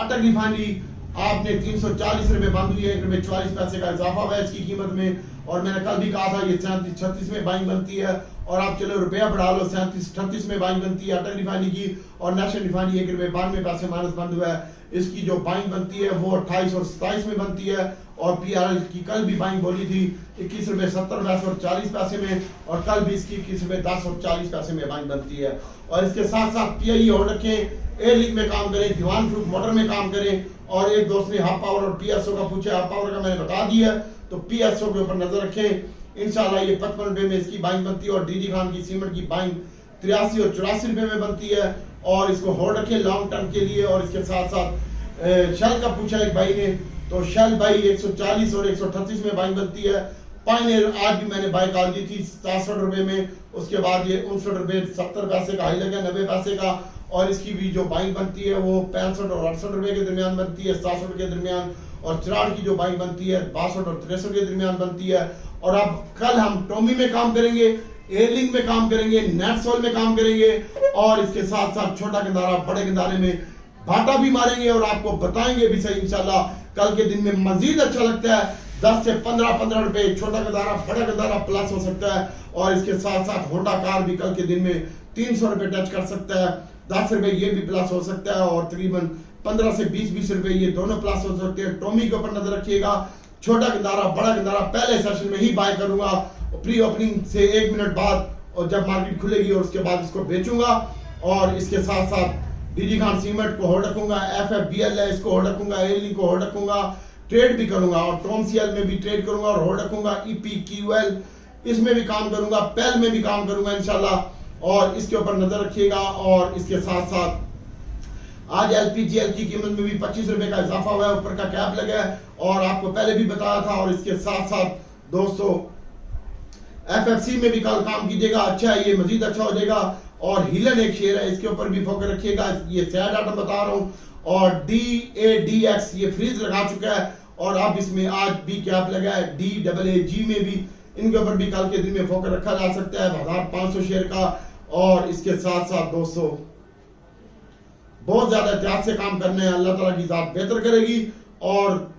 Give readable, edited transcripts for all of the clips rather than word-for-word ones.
अटक रिफाइनरी आपने 340 रुपए बंद हुई है, 1 रुपए 44 पैसे का इजाफा हुआ है इसकी कीमत में। और मैंने कल भी कहा था ये 37-36 में बाइंग बनती है, और आप चलो रुपया बढ़ा लो, 37-38 में बाइंग बनती है अटक रिफाइनरी की। और नेशनल रिफाइनरी 1 रुपए 92 पैसे माइनस बंद हुआ है, इसकी जो बाइंग बनती है वो 28 और 27 में बनती है। और PRL की कल भी बाइंग बोली थी 21 रुपए 70 पैसे और 40 पैसे में, और कल भी इसकी 21 रुपए 10 और 40 पैसे में बाइंग बनती है। और इसके साथ साथ PIE होल्ड रखें, एयरलिंक में काम करें, दीवान फरूख मोटर में काम करें। और एक दोस्त ने हाफ पावर और PSO का पूछा, हाफ पावर का मैंने बता दिया, तो PSO के ऊपर नजर रखें। इंशाल्लाह ये 55 रुपए में इसकी बाइंग बनती है। और DG खान की सीमेंट की बाइंग 83 और 84 रुपए में बनती है, और इसको होल्ड रखें लॉन्ग टर्म के लिए। और इसके साथ साथ शेल का पूछा एक भाई ने, तो शेल भाई 140 और 138 में बाइंग बनती है। पायनियर आज भी मैंने बाई कॉल दी थी 67 रुपए में, उसके बाद ये 59 रुपए 70 पैसे का हाई लगा 90 पैसे का। और इसकी भी जो बाइंग बनती है वो 65 और 68 रुपए के दरमियान बनती है, 67 के दरमियान। और चिराड की जो बाइंग बनती है 62 और 63 के दरमियान बनती है। और अब कल हम टोमी में काम करेंगे, एयरलिंक में काम करेंगे, नेटसोल में काम करेंगे, और इसके साथ साथ छोटा गंदारा बड़े गंदारे में भाटा भी मारेंगे और आपको बताएंगे भी सही इंशाल्लाह। कल के दिन में मजीद अच्छा लगता है 10 से 15 रुपए छोटा गंदारा बड़ा गंदारा प्लस हो सकता है। और इसके साथ साथ होंडा कार भी कल के दिन में 300 रुपए टच कर सकता है, 10 रुपए ये भी प्लस हो सकता है, और तकरीबन 15 से 20 रुपए ये दोनों प्लस हो सकते हैं। टोमी के ऊपर नजर रखिएगा, छोटा गंदारा बड़ा गंदारा पहले सेशन में ही बाय करूंगा प्री ओपनिंग से 1 मिनट बाद, और जब मार्केट खुलेगी और उसके बाद इसको बेचूंगा। और इसके साथ साथ DG खान सीमेंट को होल्ड रखूंगा, FFBL है इसको होल्ड रखूंगा, एयरलिंक को होल्ड रखूंगा, ट्रेड भी करूंगा, और TOMCL में भी ट्रेड करूंगा और होल्ड रखूंगा। EPQL इसमें भी काम करूंगा, PEL में भी काम करूंगा इंशाल्लाह, और इसके ऊपर नजर रखिएगा। और इसके साथ साथ आज LPGL की कीमत में भी 25 रुपए का इजाफा हुआ है, ऊपर का कैप लगा है, और आपको पहले भी बताया था। और इसके साथ साथ दोस्तों FFC में भी कल काम कीजिएगा, अच्छा है, ये मजीद अच्छा हो जाएगा। और हिलन एक शेयर है, इसके ऊपर भी फोकस रखिएगा, ये सैड आइटम बता रहा हूँ। और DADX ये फ्रीज लगा चुका है, और अब इसमें आज भी कैप लगा है। DAAG में भी इनके ऊपर भी कल के दिन में फोकस रखा जा सकता है 1500 शेयर का। और इसके साथ साथ दोस्तों बहुत ज्यादा एहतियात से काम करने हैं, अल्लाह ताला की जात बेहतर करेगी। और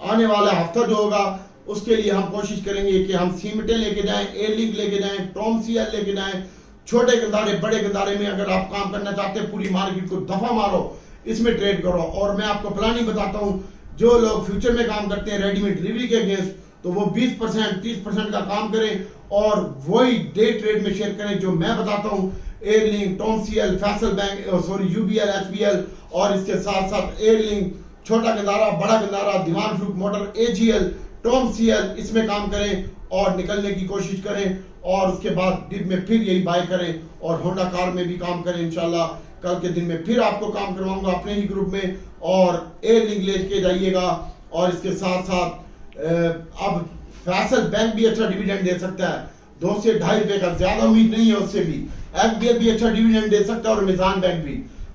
आने वाला हफ्ता जो होगा उसके लिए हम कोशिश करेंगे कि हम सीमेंटें लेके जाएं, एयरलिंक लेके जाएं, TOMCL लेके जाएं। छोटे गंदारे बड़े गंदारे में अगर आप काम करना चाहते हैं, पूरी मार्केट को दफा मारो, इसमें ट्रेड करो। और मैं आपको प्लानिंग बताता हूं, जो लोग फ्यूचर में काम करते हैं रेडीमेड डिलीवरी के अगेंस्ट, तो वो 20% 30% का काम करें और वही डे ट्रेड में शेयर करें जो मैं बताता हूं। Airlink, TOMCL, Faisal bank, UBL, HBL, और इसके साथ साथ एयरलिंक, छोटा गंदारा बड़ा गंदारा, दीवान फरूख मोटर, AGL, TOMCL, इसमें काम करें और निकलने की कोशिश करें। और उसके बाद डिप में फिर यही बाय करें, और होंडा कार में भी काम करें इंशाल्लाह। कल के दिन में फिर आपको काम करवाऊंगा अपने ही ग्रुप में, और एयरलिंक लेके जाइएगा। और इसके साथ साथ अब फैसल बैंक भी अच्छा डिविडेंड दे सकता है, 2 से 2.5 रुपए का, ज्यादा उम्मीद नहीं है उससे भी। FBL भी अच्छा डिविडेंड दे सकता है, और मिजान बैंक भी,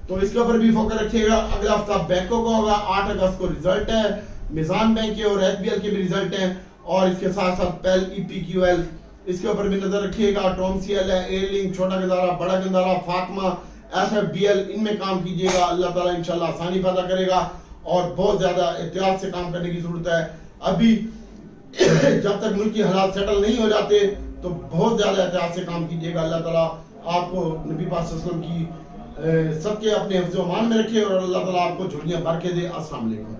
तो इसके ऊपर भी फोकस रखिएगा। अगला हफ्ता बैंकों का होगा, 8 अगस्त को रिजल्ट है, मिजान बैंक के और HBL के भी रिजल्ट है। और इसके साथ साथ PEL, EPQL इसके ऊपर भी नजर रखिएगा। TOMCL है, एयरलिंक, छोटा गंदारा बड़ा गंदारा, फातिमा, FFBL, इनमें काम कीजिएगा, अल्लाह ताला इंशाल्लाह आसानी पैदा करेगा। और बहुत ज्यादा एहतियात से काम करने की जरूरत है अभी जब तक मुल्क की हालात सेटल नहीं हो जाते, तो बहुत ज्यादा एहतियात से काम कीजिएगा। अल्लाह ताला आपको नबी पाक सल्लल्लाहु अलैहि वसल्लम की सबके अपने हिफ्ज़-ओ-मान में रखे, और अल्लाह ताला आपको झोलियां भर के दे। अस्सलाम वालेकुम।